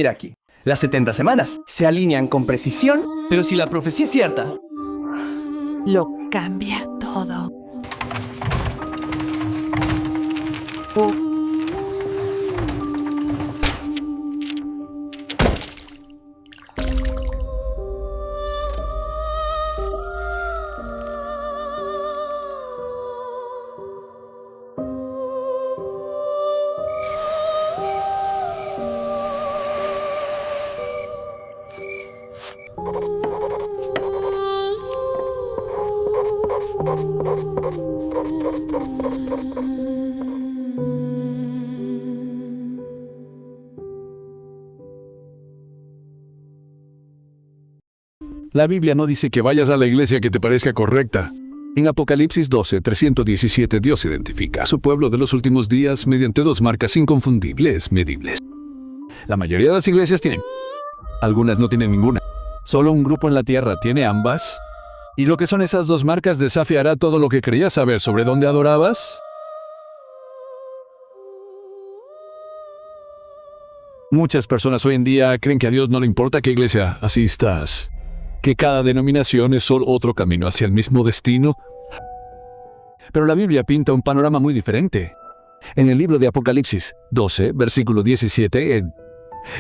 Mira aquí. Las 70 semanas se alinean con precisión, pero si la profecía es cierta, Lo cambia todo. La Biblia no dice que vayas a la iglesia que te parezca correcta. En Apocalipsis 12:317, Dios identifica a su pueblo de los últimos días mediante dos marcas inconfundibles, medibles. La mayoría de las iglesias tienen. Algunas no tienen ninguna. Solo un grupo en la tierra tiene ambas. ¿Y lo que son esas dos marcas desafiará todo lo que creías saber sobre dónde adorabas? Muchas personas hoy en día creen que a Dios no le importa a qué iglesia asistas, que cada denominación es solo otro camino hacia el mismo destino. Pero la Biblia pinta un panorama muy diferente. En el libro de Apocalipsis 12, versículo 17,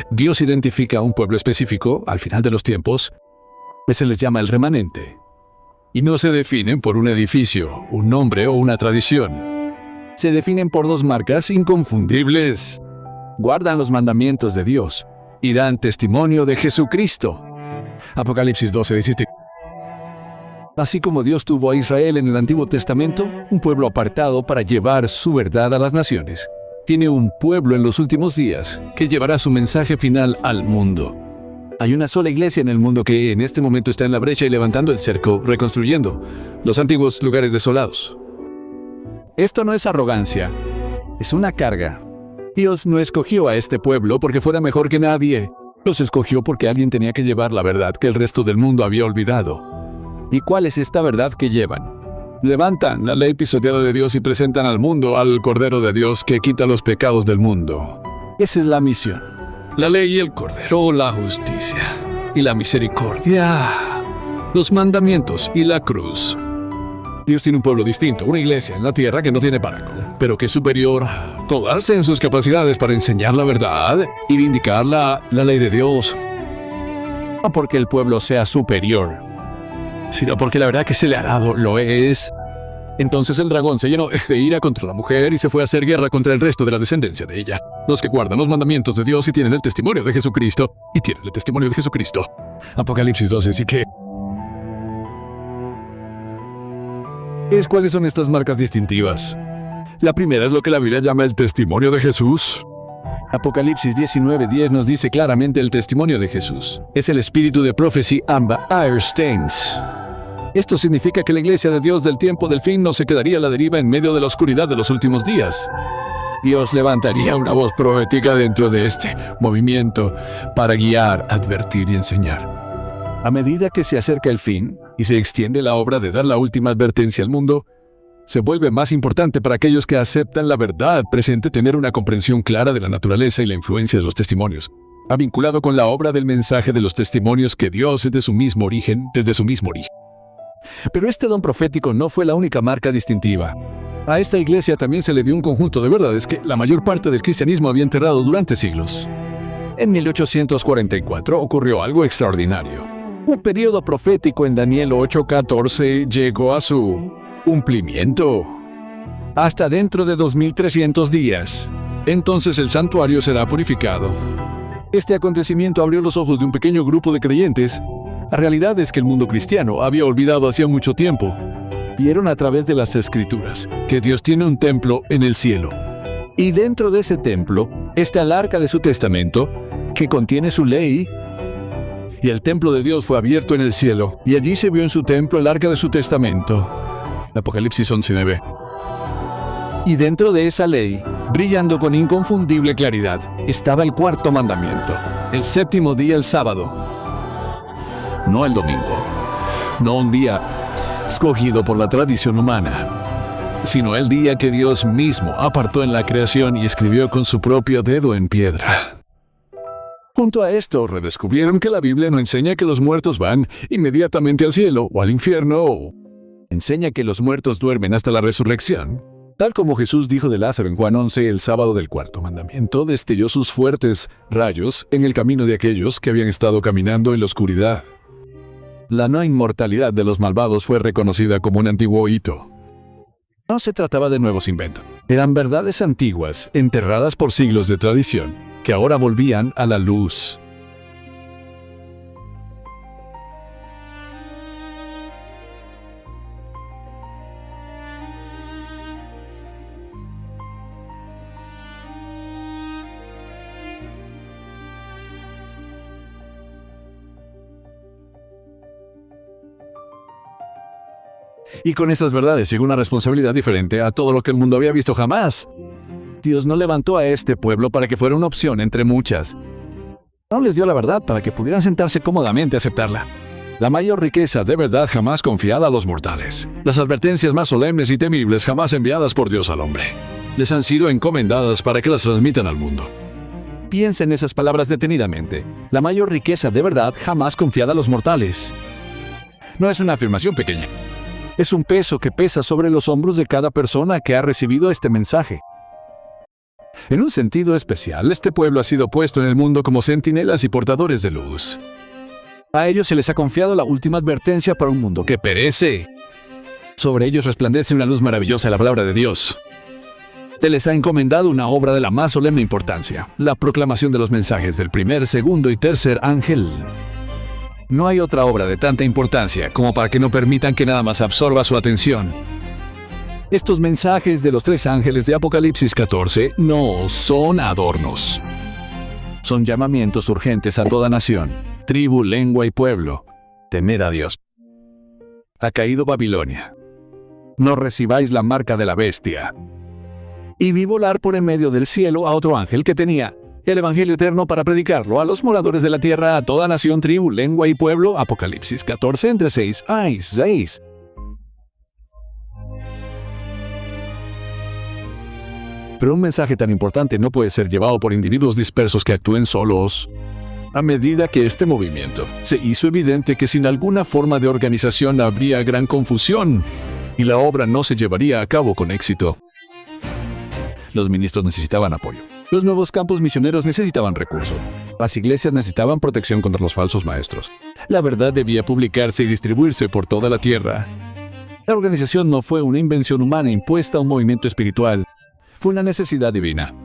Dios identifica a un pueblo específico al final de los tiempos, que se les llama el remanente. Y no se definen por un edificio, un nombre o una tradición. Se definen por dos marcas inconfundibles. Guardan los mandamientos de Dios y dan testimonio de Jesucristo. Apocalipsis 12:17. Así como Dios tuvo a Israel en el Antiguo Testamento, un pueblo apartado para llevar su verdad a las naciones, tiene un pueblo en los últimos días que llevará su mensaje final al mundo. Hay una sola iglesia en el mundo que en este momento está en la brecha y levantando el cerco, reconstruyendo los antiguos lugares desolados. Esto no es arrogancia, es una carga. Dios no escogió a este pueblo porque fuera mejor que nadie. Los escogió porque alguien tenía que llevar la verdad que el resto del mundo había olvidado. ¿Y cuál es esta verdad que llevan? Levantan la ley pisoteada de Dios y presentan al mundo al Cordero de Dios que quita los pecados del mundo. Esa es la misión. La ley y el Cordero, la justicia y la misericordia, los mandamientos y la cruz. Dios tiene un pueblo distinto, una iglesia en la tierra que no tiene parangón, pero que es superior a todas en sus capacidades para enseñar la verdad y vindicar la ley de Dios. No porque el pueblo sea superior, sino porque la verdad que se le ha dado lo es. Entonces el dragón se llenó de ira contra la mujer y se fue a hacer guerra contra el resto de la descendencia de ella, los que guardan los mandamientos de Dios y tienen el testimonio de Jesucristo, Apocalipsis 12, así que... ¿Cuáles son estas marcas distintivas? La primera es lo que la Biblia llama el testimonio de Jesús. Apocalipsis 19:10 nos dice claramente el testimonio de Jesús. Es el espíritu de Prophecy Amba Airstains. Esto significa que la iglesia de Dios del tiempo del fin no se quedaría a la deriva en medio de la oscuridad de los últimos días. Dios levantaría una voz profética dentro de este movimiento para guiar, advertir y enseñar. A medida que se acerca el fin y se extiende la obra de dar la última advertencia al mundo, se vuelve más importante para aquellos que aceptan la verdad presente tener una comprensión clara de la naturaleza y la influencia de los testimonios. Ha vinculado con la obra del mensaje de los testimonios que Dios es de su mismo origen, desde su mismo origen. Pero este don profético no fue la única marca distintiva. A esta iglesia también se le dio un conjunto de verdades que la mayor parte del cristianismo había enterrado durante siglos. En 1844 ocurrió algo extraordinario. Un periodo profético en Daniel 8:14 llegó a su cumplimiento. Hasta dentro de 2300 días. Entonces el santuario será purificado. Este acontecimiento abrió los ojos de un pequeño grupo de creyentes a realidades que el mundo cristiano había olvidado hacía mucho tiempo. Vieron a través de las Escrituras que Dios tiene un templo en el cielo. Y dentro de ese templo está el arca de su testamento, que contiene su ley. Y el templo de Dios fue abierto en el cielo, y allí se vio en su templo el arca de su testamento. Apocalipsis 11:9. Y dentro de esa ley, brillando con inconfundible claridad, estaba el cuarto mandamiento, el séptimo día, el sábado. No el domingo, no un día escogido por la tradición humana, sino el día que Dios mismo apartó en la creación y escribió con su propio dedo en piedra. Junto a esto, redescubrieron que la Biblia no enseña que los muertos van inmediatamente al cielo o al infierno. Enseña que los muertos duermen hasta la resurrección. Tal como Jesús dijo de Lázaro en Juan 11, el sábado del cuarto mandamiento destelló sus fuertes rayos en el camino de aquellos que habían estado caminando en la oscuridad. La no inmortalidad de los malvados fue reconocida como un antiguo hito. No se trataba de nuevos inventos. Eran verdades antiguas, enterradas por siglos de tradición, que ahora volvían a la luz. Y con estas verdades llegó una responsabilidad diferente a todo lo que el mundo había visto jamás. Dios no levantó a este pueblo para que fuera una opción entre muchas. No les dio la verdad para que pudieran sentarse cómodamente a aceptarla. La mayor riqueza de verdad jamás confiada a los mortales. Las advertencias más solemnes y temibles jamás enviadas por Dios al hombre. Les han sido encomendadas para que las transmitan al mundo. Piensa en esas palabras detenidamente. La mayor riqueza de verdad jamás confiada a los mortales. No es una afirmación pequeña. Es un peso que pesa sobre los hombros de cada persona que ha recibido este mensaje. En un sentido especial, este pueblo ha sido puesto en el mundo como centinelas y portadores de luz. A ellos se les ha confiado la última advertencia para un mundo que perece. Sobre ellos resplandece una luz maravillosa de la palabra de Dios. Se les ha encomendado una obra de la más solemne importancia, la proclamación de los mensajes del primer, segundo y tercer ángel. No hay otra obra de tanta importancia como para que no permitan que nada más absorba su atención. Estos mensajes de los tres ángeles de Apocalipsis 14 no son adornos. Son llamamientos urgentes a toda nación, tribu, lengua y pueblo. Temed a Dios. Ha caído Babilonia. No recibáis la marca de la bestia. Y vi volar por en medio del cielo a otro ángel que tenía el Evangelio eterno para predicarlo a los moradores de la tierra, a toda nación, tribu, lengua y pueblo. Apocalipsis 14, entre 6 a 6. Pero un mensaje tan importante no puede ser llevado por individuos dispersos que actúen solos. A medida que este movimiento se hizo evidente que sin alguna forma de organización habría gran confusión y la obra no se llevaría a cabo con éxito. Los ministros necesitaban apoyo. Los nuevos campos misioneros necesitaban recursos. Las iglesias necesitaban protección contra los falsos maestros. La verdad debía publicarse y distribuirse por toda la tierra. La organización no fue una invención humana impuesta a un movimiento espiritual. Fue una necesidad divina.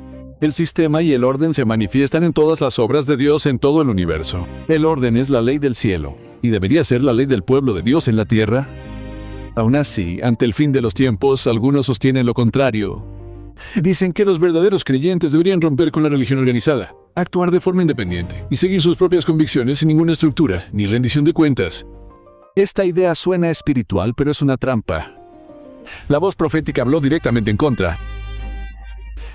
El sistema y el orden se manifiestan en todas las obras de Dios en todo el universo. El orden es la ley del cielo, y debería ser la ley del pueblo de Dios en la tierra. Aún así, ante el fin de los tiempos, algunos sostienen lo contrario. Dicen que los verdaderos creyentes deberían romper con la religión organizada, actuar de forma independiente y seguir sus propias convicciones sin ninguna estructura ni rendición de cuentas. Esta idea suena espiritual, pero es una trampa. La voz profética habló directamente en contra.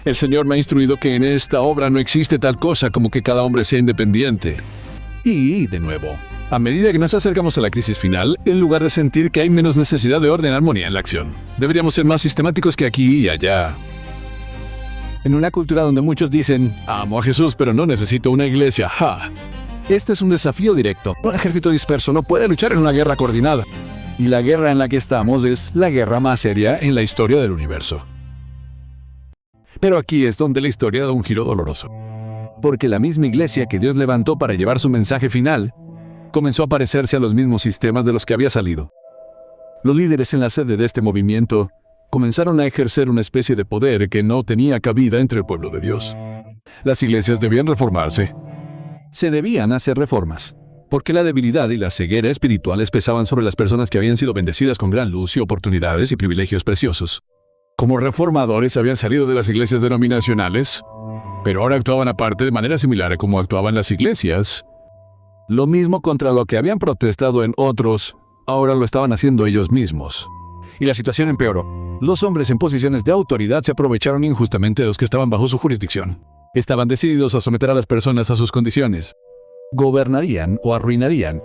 El Señor me ha instruido que en esta obra no existe tal cosa como que cada hombre sea independiente. Y, de nuevo, a medida que nos acercamos a la crisis final, en lugar de sentir que hay menos necesidad de orden y armonía en la acción, deberíamos ser más sistemáticos que aquí y allá. En una cultura donde muchos dicen, amo a Jesús, pero no necesito una iglesia, ¡ja! Este es un desafío directo. Un ejército disperso no puede luchar en una guerra coordinada. Y la guerra en la que estamos es la guerra más seria en la historia del universo. Pero aquí es donde la historia da un giro doloroso. Porque la misma iglesia que Dios levantó para llevar su mensaje final, comenzó a parecerse a los mismos sistemas de los que había salido. Los líderes en la sede de este movimiento comenzaron a ejercer una especie de poder que no tenía cabida entre el pueblo de Dios. Las iglesias debían reformarse. Se debían hacer reformas, porque la debilidad y la ceguera espirituales pesaban sobre las personas que habían sido bendecidas con gran luz y oportunidades y privilegios preciosos. Como reformadores habían salido de las iglesias denominacionales, pero ahora actuaban aparte de manera similar a como actuaban las iglesias. Lo mismo contra lo que habían protestado en otros, ahora lo estaban haciendo ellos mismos. Y la situación empeoró. Los hombres en posiciones de autoridad se aprovecharon injustamente de los que estaban bajo su jurisdicción. Estaban decididos a someter a las personas a sus condiciones. Gobernarían o arruinarían.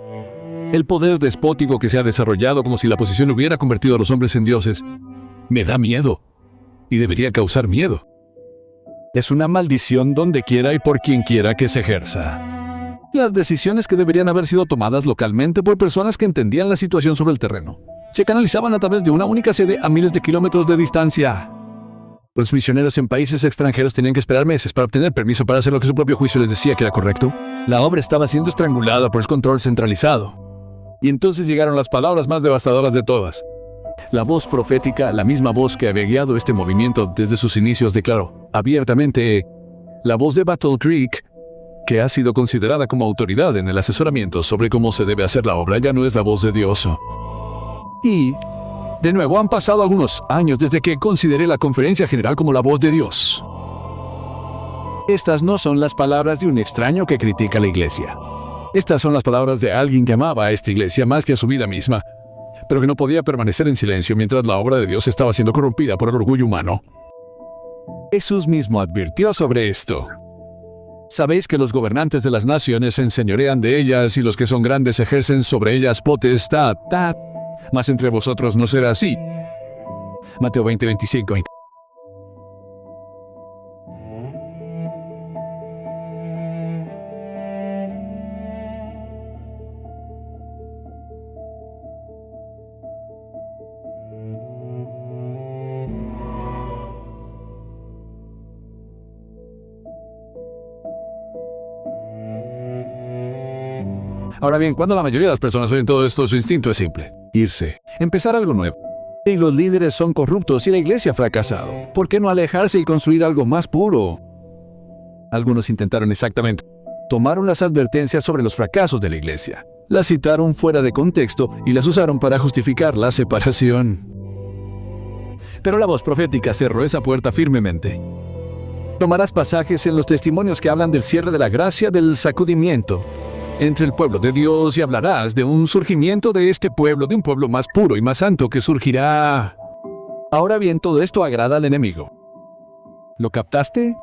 El poder despótico que se ha desarrollado como si la posición hubiera convertido a los hombres en dioses, me da miedo. Y debería causar miedo. Es una maldición donde quiera y por quien quiera que se ejerza. Las decisiones que deberían haber sido tomadas localmente por personas que entendían la situación sobre el terreno se canalizaban a través de una única sede a miles de kilómetros de distancia. Los misioneros en países extranjeros tenían que esperar meses para obtener permiso para hacer lo que su propio juicio les decía que era correcto. La obra estaba siendo estrangulada por el control centralizado. Y entonces llegaron las palabras más devastadoras de todas. La voz profética, la misma voz que había guiado este movimiento desde sus inicios, declaró abiertamente: la voz de Battle Creek, que ha sido considerada como autoridad en el asesoramiento sobre cómo se debe hacer la obra, ya no es la voz de Dios. Y, de nuevo, han pasado algunos años desde que consideré la conferencia general como la voz de Dios. Estas no son las palabras de un extraño que critica a la iglesia. Estas son las palabras de alguien que amaba a esta iglesia más que a su vida misma, pero que no podía permanecer en silencio mientras la obra de Dios estaba siendo corrompida por el orgullo humano. Jesús mismo advirtió sobre esto. Sabéis que los gobernantes de las naciones se enseñorean de ellas y los que son grandes ejercen sobre ellas potestad. Mas entre vosotros no será así. Mateo 20:25. Ahora bien, cuando la mayoría de las personas oyen todo esto, su instinto es simple: irse, empezar algo nuevo. Y los líderes son corruptos y la iglesia ha fracasado. ¿Por qué no alejarse y construir algo más puro? Algunos intentaron exactamente. Tomaron las advertencias sobre los fracasos de la iglesia, las citaron fuera de contexto y las usaron para justificar la separación. Pero la voz profética cerró esa puerta firmemente. Tomarás pasajes en los testimonios que hablan del cierre de la gracia del sacudimiento entre el pueblo de Dios y hablarás de un surgimiento de este pueblo, de un pueblo más puro y más santo que surgirá. Ahora bien, todo esto agrada al enemigo. ¿Lo captaste?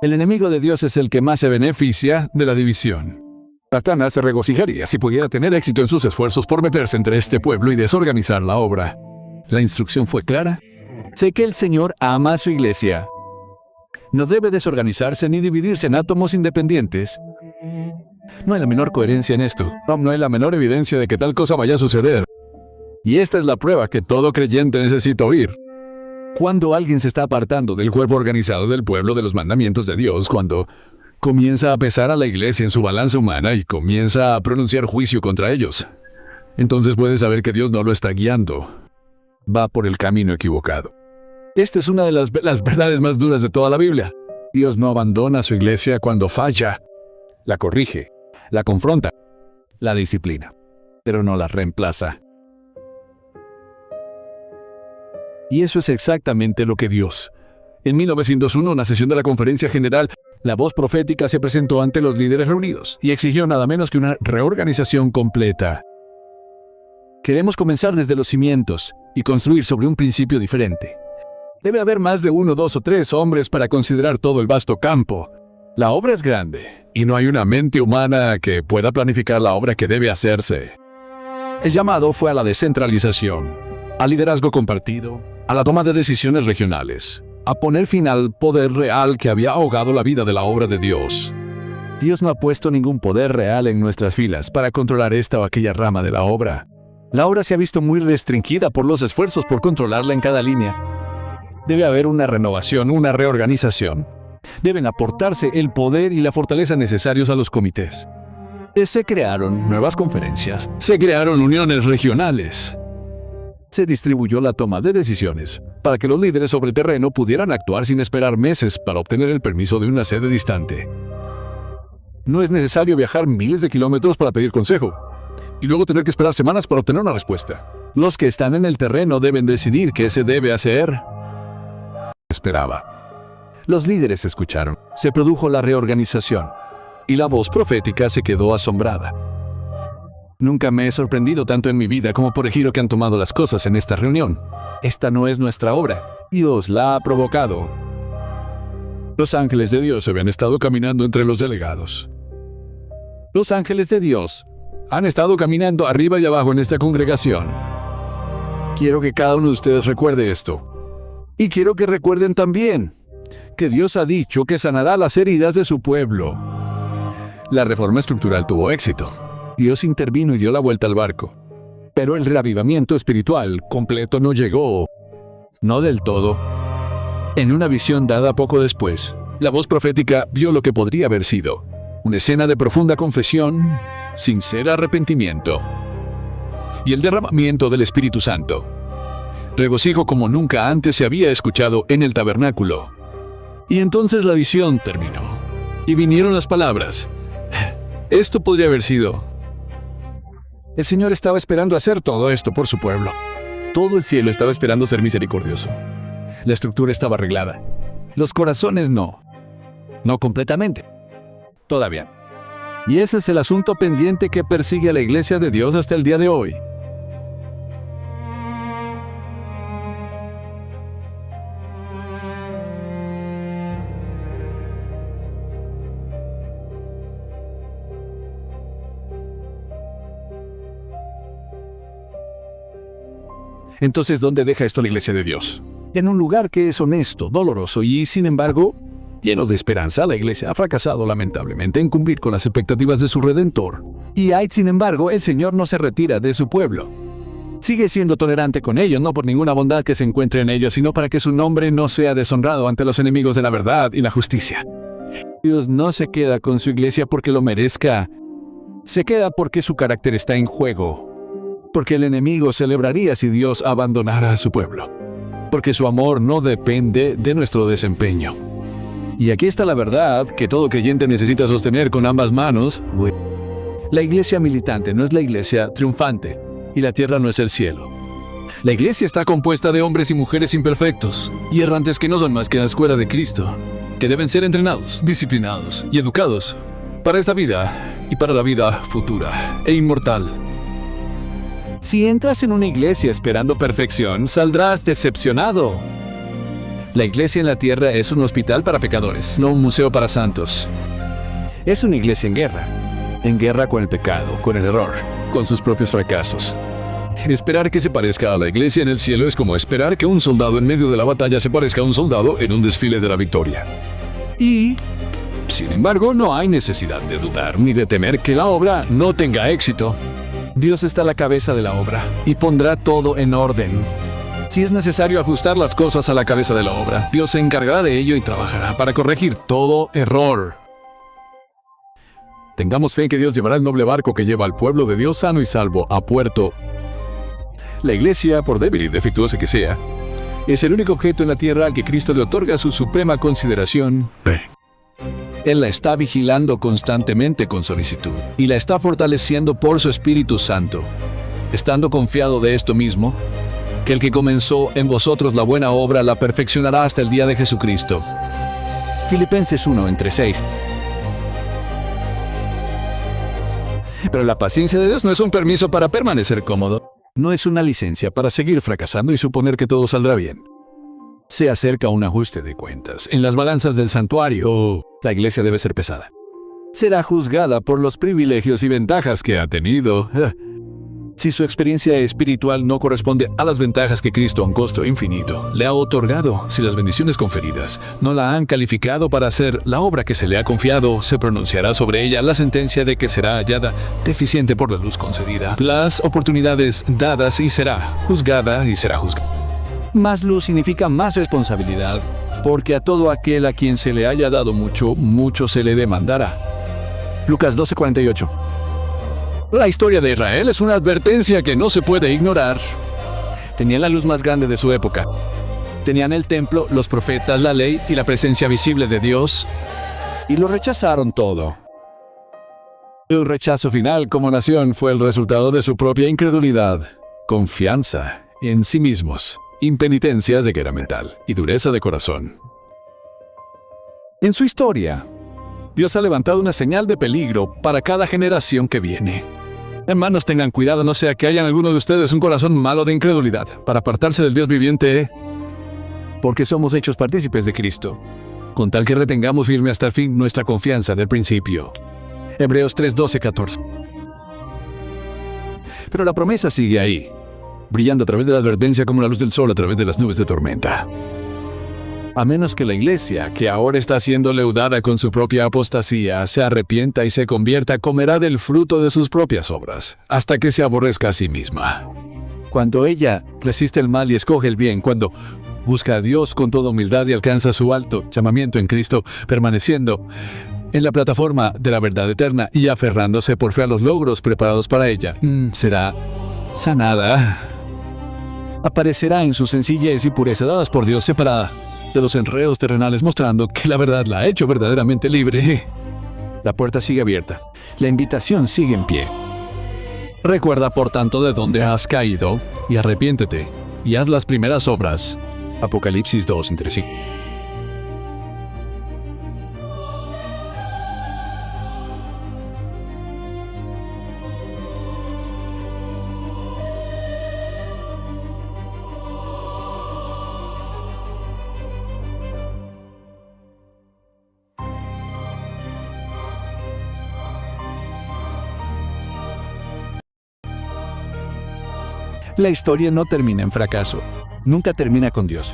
El enemigo de Dios es el que más se beneficia de la división. Satanás se regocijaría si pudiera tener éxito en sus esfuerzos por meterse entre este pueblo y desorganizar la obra. La instrucción fue clara. Sé que el Señor ama a su iglesia. No debe desorganizarse ni dividirse en átomos independientes. No hay la menor coherencia en esto. No hay la menor evidencia de que tal cosa vaya a suceder. Y esta es la prueba que todo creyente necesita oír. Cuando alguien se está apartando del cuerpo organizado del pueblo de los mandamientos de Dios, cuando comienza a pesar a la iglesia en su balanza humana y comienza a pronunciar juicio contra ellos, entonces puede saber que Dios no lo está guiando. Va por el camino equivocado. Esta es una de las verdades más duras de toda la Biblia. Dios no abandona a su iglesia cuando falla. La corrige, la confronta, la disciplina, pero no la reemplaza. Y eso es exactamente lo que Dios. En 1901, en una sesión de la Conferencia General, la voz profética se presentó ante los líderes reunidos y exigió nada menos que una reorganización completa. Queremos comenzar desde los cimientos y construir sobre un principio diferente. Debe haber más de 1, 2 o 3 hombres para considerar todo el vasto campo. La obra es grande y no hay una mente humana que pueda planificar la obra que debe hacerse. El llamado fue a la descentralización, al liderazgo compartido, a la toma de decisiones regionales, a poner fin al poder real que había ahogado la vida de la obra de Dios. Dios no ha puesto ningún poder real en nuestras filas para controlar esta o aquella rama de la obra. La obra se ha visto muy restringida por los esfuerzos por controlarla en cada línea. Debe haber una renovación, una reorganización. Deben aportarse el poder y la fortaleza necesarios a los comités. Se crearon nuevas conferencias, se crearon uniones regionales. Se distribuyó la toma de decisiones para que los líderes sobre el terreno pudieran actuar sin esperar meses para obtener el permiso de una sede distante. No es necesario viajar miles de kilómetros para pedir consejo y luego tener que esperar semanas para obtener una respuesta. Los que están en el terreno deben decidir qué se debe hacer. Esperaba. Los líderes escucharon. Se produjo la reorganización y la voz profética se quedó asombrada. Nunca me he sorprendido tanto en mi vida como por el giro que han tomado las cosas en esta reunión. Esta no es nuestra obra. Dios la ha provocado. Los ángeles de Dios habían estado caminando entre los delegados. Los ángeles de Dios han estado caminando arriba y abajo en esta congregación. Quiero que cada uno de ustedes recuerde esto. Y quiero que recuerden también que Dios ha dicho que sanará las heridas de su pueblo. La reforma estructural tuvo éxito. Dios intervino y dio la vuelta al barco. Pero el reavivamiento espiritual completo no llegó. No del todo. En una visión dada poco después, la voz profética vio lo que podría haber sido una escena de profunda confesión, sincero arrepentimiento y el derramamiento del Espíritu Santo. Regocijo como nunca antes se había escuchado en el tabernáculo. Y entonces la visión terminó. Y vinieron las palabras. Esto podría haber sido. El Señor estaba esperando hacer todo esto por su pueblo. Todo el cielo estaba esperando ser misericordioso. La estructura estaba arreglada. Los corazones no. No completamente. Todavía. Y ese es el asunto pendiente que persigue a la Iglesia de Dios hasta el día de hoy. Entonces, ¿dónde deja esto la Iglesia de Dios? En un lugar que es honesto, doloroso y, sin embargo, lleno de esperanza. La Iglesia ha fracasado lamentablemente en cumplir con las expectativas de su Redentor. Y sin embargo, el Señor no se retira de su pueblo. Sigue siendo tolerante con ellos, no por ninguna bondad que se encuentre en ellos, sino para que su nombre no sea deshonrado ante los enemigos de la verdad y la justicia. Dios no se queda con su Iglesia porque lo merezca. Se queda porque su carácter está en juego. Porque el enemigo celebraría si Dios abandonara a su pueblo. Porque su amor no depende de nuestro desempeño. Y aquí está la verdad que todo creyente necesita sostener con ambas manos. La iglesia militante no es la iglesia triunfante, y la tierra no es el cielo. La iglesia está compuesta de hombres y mujeres imperfectos y errantes que no son más que la escuela de Cristo, que deben ser entrenados, disciplinados y educados para esta vida y para la vida futura e inmortal. Si entras en una iglesia esperando perfección, saldrás decepcionado. La iglesia en la tierra es un hospital para pecadores, no un museo para santos. Es una iglesia en guerra con el pecado, con el error, con sus propios fracasos. Esperar que se parezca a la iglesia en el cielo es como esperar que un soldado en medio de la batalla se parezca a un soldado en un desfile de la victoria. Y, sin embargo, no hay necesidad de dudar ni de temer que la obra no tenga éxito. Dios está a la cabeza de la obra y pondrá todo en orden. Si es necesario ajustar las cosas a la cabeza de la obra, Dios se encargará de ello y trabajará para corregir todo error. Tengamos fe en que Dios llevará el noble barco que lleva al pueblo de Dios sano y salvo a puerto. La iglesia, por débil y defectuosa que sea, es el único objeto en la tierra al que Cristo le otorga su suprema consideración. Él la está vigilando constantemente con solicitud y la está fortaleciendo por su Espíritu Santo, estando confiado de esto mismo, que el que comenzó en vosotros la buena obra la perfeccionará hasta el día de Jesucristo. Filipenses 1:6. Pero la paciencia de Dios no es un permiso para permanecer cómodo. No es una licencia para seguir fracasando y suponer que todo saldrá bien. Se acerca un ajuste de cuentas. En las balanzas del santuario, la iglesia debe ser pesada. Será juzgada por los privilegios y ventajas que ha tenido. Si su experiencia espiritual no corresponde a las ventajas que Cristo a un costo infinito le ha otorgado, si las bendiciones conferidas no la han calificado para hacer la obra que se le ha confiado, se pronunciará sobre ella la sentencia de que será hallada deficiente por la luz concedida, las oportunidades dadas y será juzgada. Más luz significa más responsabilidad, porque a todo aquel a quien se le haya dado mucho, mucho se le demandará. Lucas 12:48. La historia de Israel es una advertencia que no se puede ignorar. Tenían la luz más grande de su época. Tenían el templo, los profetas, la ley y la presencia visible de Dios. Y lo rechazaron todo. El rechazo final como nación fue el resultado de su propia incredulidad, confianza en sí mismos, impenitencia de guerra mental y dureza de corazón. En su historia, Dios ha levantado una señal de peligro para cada generación que viene. Hermanos, tengan cuidado, no sea que haya en alguno de ustedes un corazón malo de incredulidad, para apartarse del Dios viviente, porque somos hechos partícipes de Cristo, con tal que retengamos firme hasta el fin nuestra confianza del principio. Hebreos 3:12-14. Pero la promesa sigue ahí, brillando a través de la advertencia como la luz del sol a través de las nubes de tormenta. A menos que la iglesia, que ahora está siendo leudada con su propia apostasía, se arrepienta y se convierta, comerá del fruto de sus propias obras, hasta que se aborrezca a sí misma. Cuando ella resiste el mal y escoge el bien, cuando busca a Dios con toda humildad y alcanza su alto llamamiento en Cristo, permaneciendo en la plataforma de la verdad eterna y aferrándose por fe a los logros preparados para ella, será sanada. Aparecerá en su sencillez y pureza dadas por Dios, separada de los enredos terrenales, mostrando que la verdad la ha hecho verdaderamente libre. La puerta sigue abierta. La invitación sigue en pie. Recuerda, por tanto, de dónde has caído, y arrepiéntete, y haz las primeras obras. Apocalipsis 2:5. La historia no termina en fracaso. Nunca termina con Dios.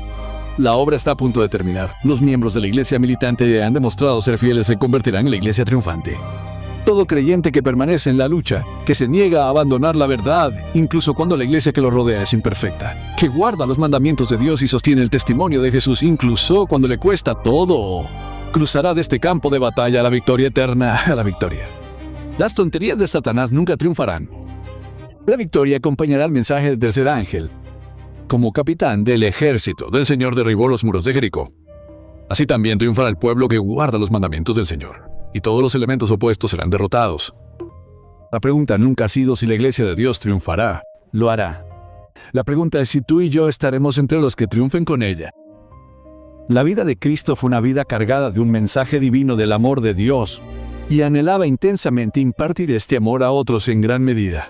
La obra está a punto de terminar. Los miembros de la iglesia militante han demostrado ser fieles, se convertirán en la iglesia triunfante. Todo creyente que permanece en la lucha, que se niega a abandonar la verdad, incluso cuando la iglesia que lo rodea es imperfecta, que guarda los mandamientos de Dios y sostiene el testimonio de Jesús incluso cuando le cuesta todo, cruzará de este campo de batalla a la victoria eterna, a la victoria. Las tonterías de Satanás nunca triunfarán. La victoria acompañará el mensaje del tercer ángel. Como capitán del ejército del Señor derribó los muros de Jericó. Así también triunfará el pueblo que guarda los mandamientos del Señor, y todos los elementos opuestos serán derrotados. La pregunta nunca ha sido si la iglesia de Dios triunfará. Lo hará. La pregunta es si tú y yo estaremos entre los que triunfen con ella. La vida de Cristo fue una vida cargada de un mensaje divino del amor de Dios, y anhelaba intensamente impartir este amor a otros en gran medida.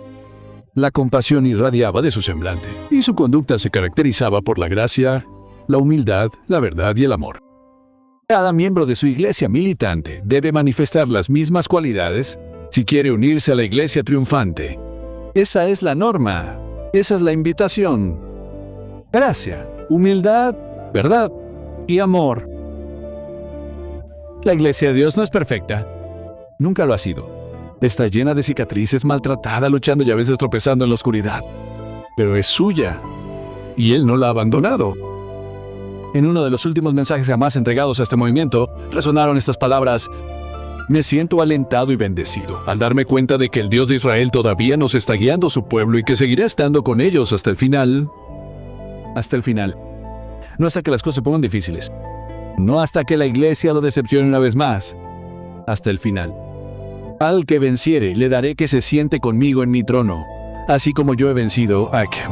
La compasión irradiaba de su semblante, y su conducta se caracterizaba por la gracia, la humildad, la verdad y el amor. Cada miembro de su iglesia militante debe manifestar las mismas cualidades si quiere unirse a la iglesia triunfante. Esa es la norma, esa es la invitación. Gracia, humildad, verdad y amor. La iglesia de Dios no es perfecta, nunca lo ha sido. Está llena de cicatrices, maltratada, luchando y a veces tropezando en la oscuridad. Pero es suya, y Él no la ha abandonado. En uno de los últimos mensajes jamás entregados a este movimiento, resonaron estas palabras: me siento alentado y bendecido al darme cuenta de que el Dios de Israel todavía nos está guiando a su pueblo y que seguirá estando con ellos hasta el final. Hasta el final. No hasta que las cosas se pongan difíciles. No hasta que la iglesia lo decepcione una vez más. Hasta el final. Al que venciere, le daré que se siente conmigo en mi trono, así como yo he vencido a Achem,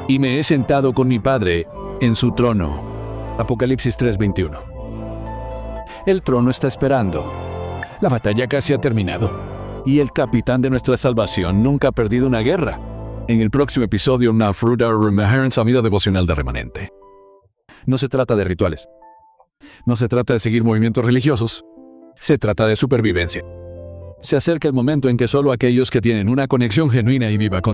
y me he sentado con mi Padre en su trono. Apocalipsis 3:21. El trono está esperando. La batalla casi ha terminado, y el capitán de nuestra salvación nunca ha perdido una guerra. En el próximo episodio, una fruta remembrance, vida devocional de remanente. No se trata de rituales. No se trata de seguir movimientos religiosos. Se trata de supervivencia. Se acerca el momento en que solo aquellos que tienen una conexión genuina y viva con